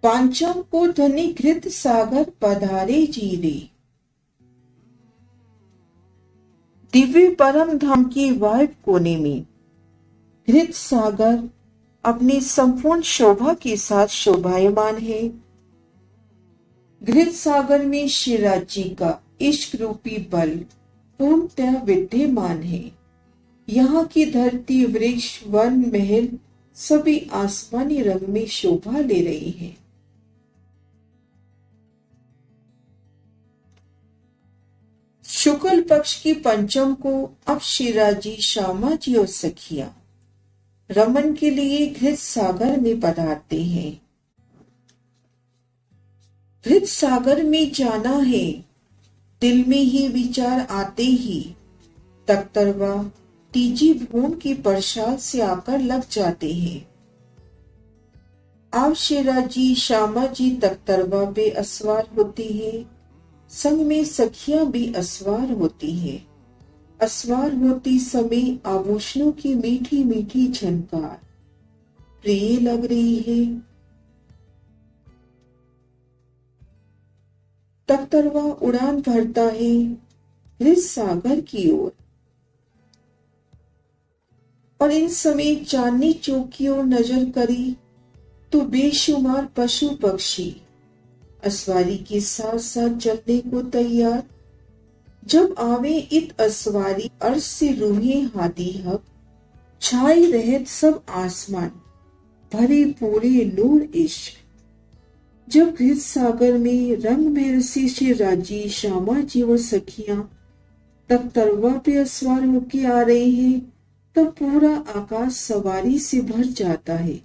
पांचम को धनी घृत सागर पधारे जीरे। दिव्य परम धाम की वायु कोने में घृत सागर अपनी संपूर्ण शोभा के साथ शोभायमान है। घृत सागर में श्रीराज जी का इश्क रूपी बल पूर्णतः विद्यमान है। यहाँ की धरती, वृक्ष, वन, महल सभी आसमानी रंग में शोभा ले रही हैं। शुक्ल पक्ष की पंचम को अब श्रीराज जी, श्यामा जी और सखिया रमन के लिए घृत सागर में पधारते हैं। घृत सागर में जाना है, दिल में ही विचार आते ही तख्तरवा तीजी भून की प्रसाद से आकर लग जाते हैं। अब श्रीराज जी, श्यामा जी तख्तरवा पे असवार होती है, संग में सखियां भी असवार होती है। असवार होती समय आभूषणों की मीठी मीठी झनकार प्रिय लग रही है। तख्तरवा उड़ान भरता है घृत सागर की ओर, और इन समय चांदनी चौक की ओर नजर करी तो बेशुमार पशु पक्षी असवारी के साथ साथ चलने को तैयार। जब आवे इत असवारी अर्श से रूहे हाथी हक, छाई रहत सब आसमान भरे पूरे नूर इश्क। जब घृत सागर में रंग में रसी श्रीराज जी, श्यामा जी और सखियां तख्तरवा पे असवार होके आ रहे हैं, तब पूरा आकाश सवारी से भर जाता है,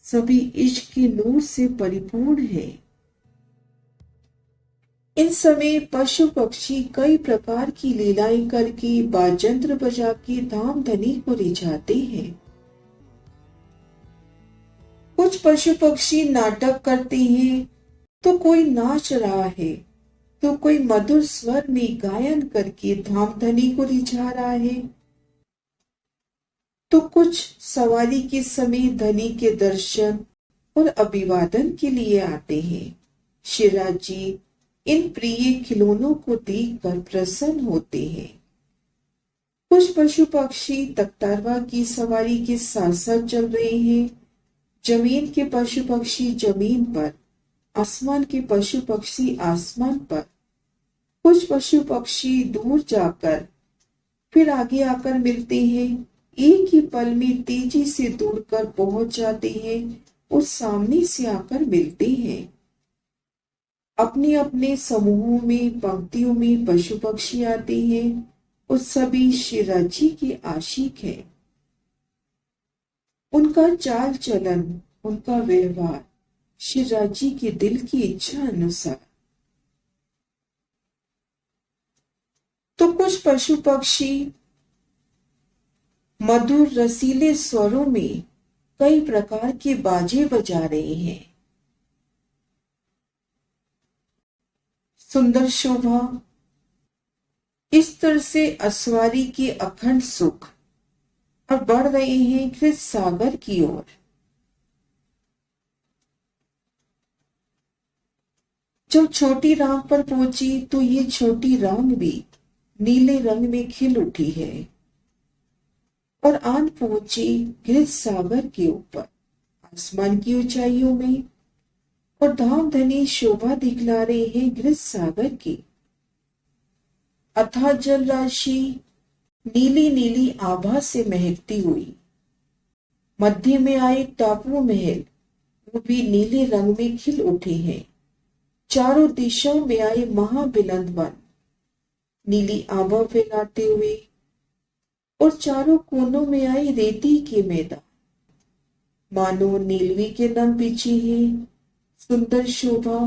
सभी इश्क के नूर से परिपूर्ण है। इन समय पशु पक्षी कई प्रकार की लीलाएं करके बाजंत्र बजा के धाम धनी को रिझाते हैं। कुछ पशु पक्षी नाटक करते हैं, तो कोई नाच रहा है, तो कोई मधुर स्वर में गायन करके धाम धनी को रिझा रहा है, तो कुछ सवारी के समय धनी के दर्शन और अभिवादन के लिए आते हैं। श्रीराज जी इन प्रिय खिलौनों को देखकर प्रसन्न होते हैं। कुछ पशु पक्षी तख्तरवा की सवारी के साथ साथ चल रहे हैं। जमीन के पशु पक्षी जमीन पर, आसमान के पशु पक्षी आसमान पर। कुछ पशु पक्षी दूर जाकर फिर आगे आकर मिलते हैं, एक ही पल में तेजी से दौड़कर पहुंच जाते हैं और सामने से आकर मिलते हैं। अपने अपने समूहों में, पंक्तियों में पशु पक्षी आते हैं और सभी श्रीराज जी के आशिक हैं। उनका चाल चलन, उनका व्यवहार श्रीराज जी के दिल की इच्छा अनुसार। तो कुछ पशु पक्षी मधुर रसीले स्वरों में कई प्रकार के बाजे बजा रहे हैं। सुंदर शोभा इस तरह से असवारी के अखंड सुख और बढ़ रहे हैं घृत सागर की ओर। जब छोटी राम पर पहुंची तो ये छोटी राम भी नीले रंग में खिल उठी है और आन पहुंची घृत सागर के ऊपर, आसमान की ऊंचाइयों में, और धाम धनी शोभा दिखला रहे हैं घृत सागर की। अथाह जल राशि नीली नीली आभा से महकती हुई, मध्य में आए टापू महल वो भी नीले रंग में खिल उठे हैं। चारों दिशाओं में आए महाबिलंद वन नीली आभा फैलाते हुए, और चारों कोनों में आई रेती के मैदान मानो नीलवी के रंग बिछी है। सुंदर शोभा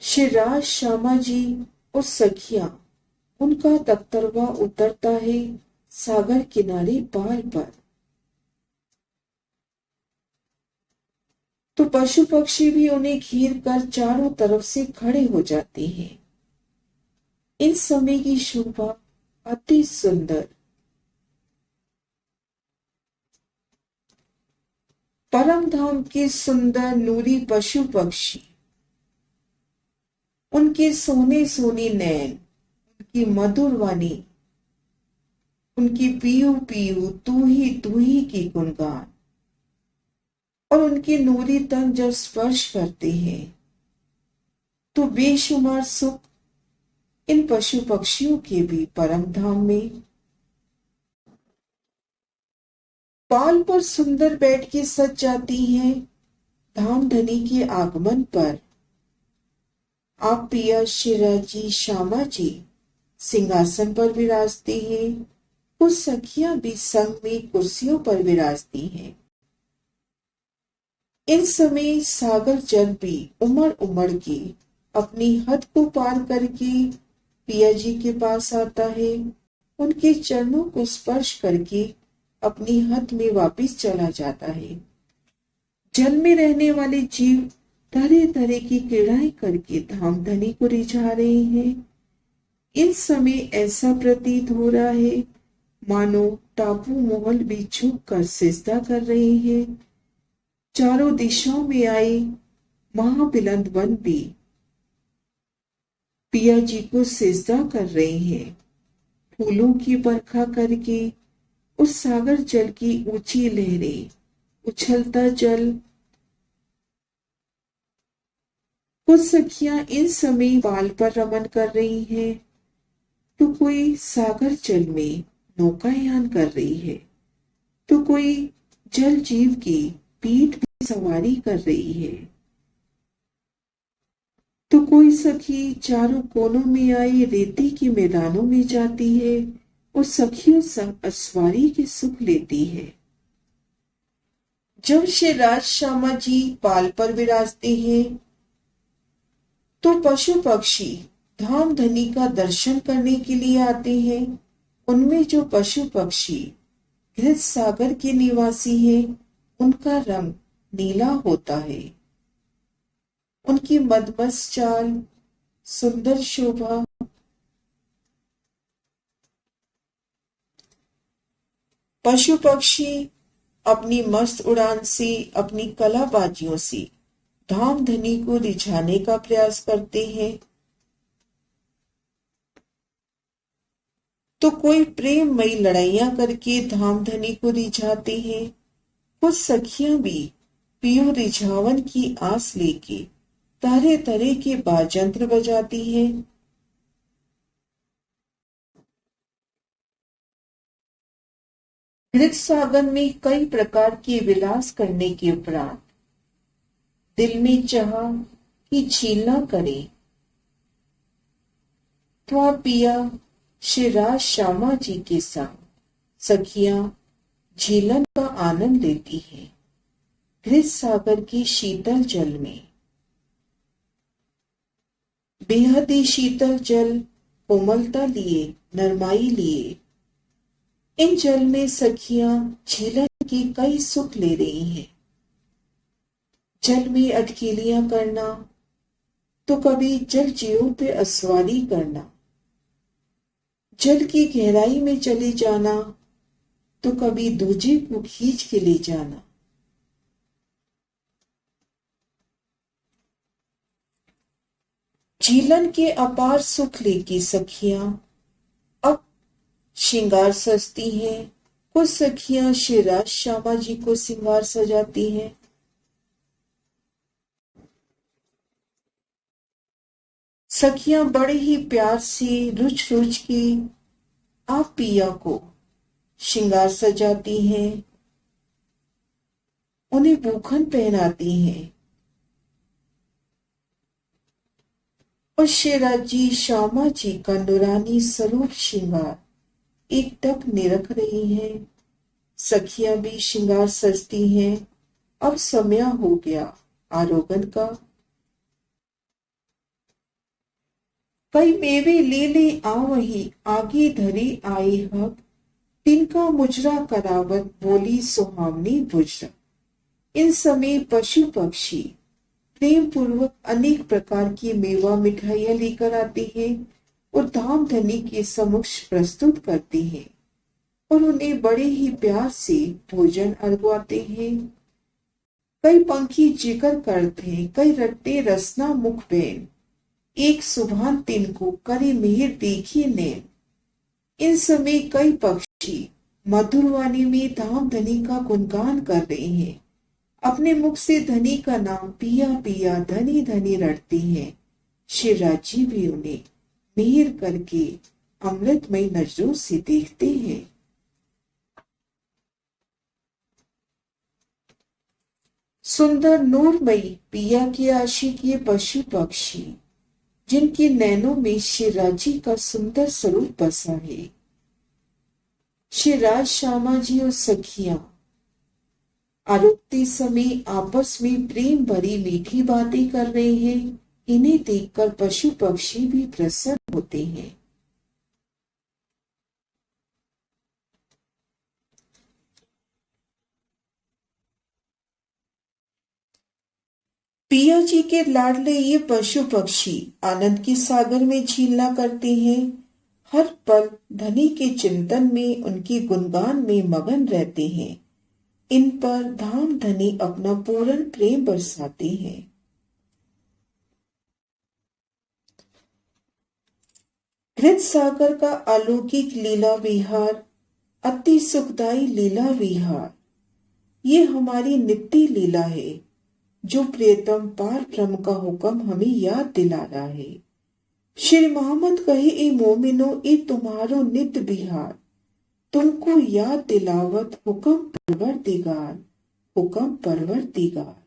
श्रीराज, श्यामा जी और सखिया, उनका तख्तरवा उतरता है सागर किनारे पार पर। तो पशु पक्षी भी उन्हें घेर कर चारों तरफ से खड़े हो जाते हैं। इन समय की शोभा अति सुंदर। परम धाम के सुंदर नूरी पशु पक्षी, उनके सोने सोने नैन, उनकी मधुर वाणी, उनकी पीयू पीयू तू ही की गुणगान और उनके नूरी तन जब स्पर्श करते हैं तो बेशुमार सुख इन पशु पक्षियों के भी परम धाम में। पाल पर सुंदर बैठ के सज जाती हैं धाम धनी के आगमन पर। आप पिया शिराजी श्यामा जी सिंहासन पर विराजते हैं, कुछ सखियां भी संग में कुर्सियों पर विराजती हैं। इन समय सागर जल भी उमड़ उमड़ के अपनी हद को पार करके पिया जी के पास आता है, उनके चरणों को स्पर्श करके अपनी हद में वापस चला जाता है। जल में रहने वाले जीव तरह तरह की क्रीड़ाएं करके धाम धनी को रिझा रहे हैं। इस समय ऐसा प्रतीत हो रहा है मानो टापू मोहल भी झुक कर सिजदा कर रहे हैं। चारों दिशाओं में आए महाबिलंद वन भी पिया जी को सिजदा कर रहे हैं। फूलों की बरखा करके उस सागर जल की ऊंची लहरें, उछलता जल। कुछ सखियां इन समय पाल पर रमन कर रही हैं, तो कोई सागर जल में नौकायान कर रही है, तो कोई जल जीव की पीठ पे सवारी कर रही है, तो कोई सखी चारों कोनों में आई रेती के मैदानों में जाती है और सखियों संग असवारी के सुख लेती है। जब श्री राज श्यामा जी पाल पर विराजते हैं तो पशु पक्षी धाम धनी का दर्शन करने के लिए आते हैं। उनमें जो पशु पक्षी घृत सागर के निवासी हैं, उनका रंग नीला होता है। उनकी मदमस्त चाल, सुंदर शोभा, पशु पक्षी अपनी मस्त उड़ान से, अपनी कलाबाजियों से धाम धनी को रिझाने का प्रयास करते हैं, तो कोई प्रेममयी लड़ाइयां करके धाम धनी को रिझाते हैं। कुछ सखियां भी पियो रिझावन की आस लेके तरह तरह के बाजंत्र बजाती हैं। घृत सागर में कई प्रकार के विलास करने के उपरांत दिल में चाहा कि झीलना करे, तो आप पिया श्री राज श्यामा जी के संग सखियां झीलन का आनंद लेती हैं घृत सागर के शीतल जल में। बेहद ही शीतल जल कोमलता लिए, नरमाई लिए, इन जल में सखियां झीलन के कई सुख ले रही हैं। जल में अटकेलियां करना, तो कभी जल जीवों पे असवारी करना, जल की गहराई में चले जाना, तो कभी दूजे को खींच के ले जाना। झीलन के अपार सुख लेके सखियां अब श्रृंगार सजती हैं। कुछ सखियां श्री राज श्यामा जी को श्रृंगार सजाती हैं। सखियां बड़े ही प्यार से रुच रुच के आप पिया को श्रृंगार सजाती हैं, उन्हें बूखन पहनाती हैं और शेराजी श्यामा जी का नूरानी स्वरूप श्रृंगार एक टक निरख रही हैं। सखियां भी श्रृंगार सजती हैं। अब समय हो गया आरोगन का। कई मेवे ले ले आवही, आगे धरे आए हक, तिनका मुजरा करावत बोली सुहावनी बुजरा। इन समय पशु पक्षी प्रेम पूर्वक अनेक प्रकार की मेवा मिठाइयां लेकर आते हैं और धाम धनी के समक्ष प्रस्तुत करते हैं और उन्हें बड़े ही प्यार से भोजन अर्घवाते हैं। कई पंखी जिक्र करते, कई रट्टे रसना मुख बेन, एक सुभान तिनको करी मिहिर देखी नैन। इन समय कई पक्षी मधुर वाणी में धाम धनी का गुणगान कर रहे हैं। अपने मुख से धनी का नाम पिया पिया धनी धनी रटते हैं। शिवराज जी भी उन्हें मिहिर करके अमृतमय नजरों से देखते हैं। सुंदर नूरमयी पिया के आशिक ये पशु पक्षी, जिनके नैनों में शिवराज जी का सुंदर स्वरूप बसा है। शिवराज, श्यामा जी और सखियां आरोपते समय आपस में प्रेम भरी मीठी बातें कर रहे हैं। इन्हें देखकर पशु पक्षी भी प्रसन्न होते हैं। पिया जी के लाडले ये पशु पक्षी आनंद के सागर में झीलना करते हैं। हर पल धनी के चिंतन में, उनके गुणगान में मगन रहते हैं। इन पर धाम धनी अपना पूर्ण प्रेम बरसाते हैं। घृत सागर का अलौकिक लीला विहार, अति सुखदायी लीला विहार, ये हमारी नित्य लीला है, जो प्रियतम पार ब्रह्म का हुक्म हमें याद दिला रहा है। श्री मोहम्मद कहे, ए मोमिनो, ए तुम्हारो नित्य विहार, तुमको याद दिलावत हुक्म परवरदिगार, हुक्म परवरदिगार।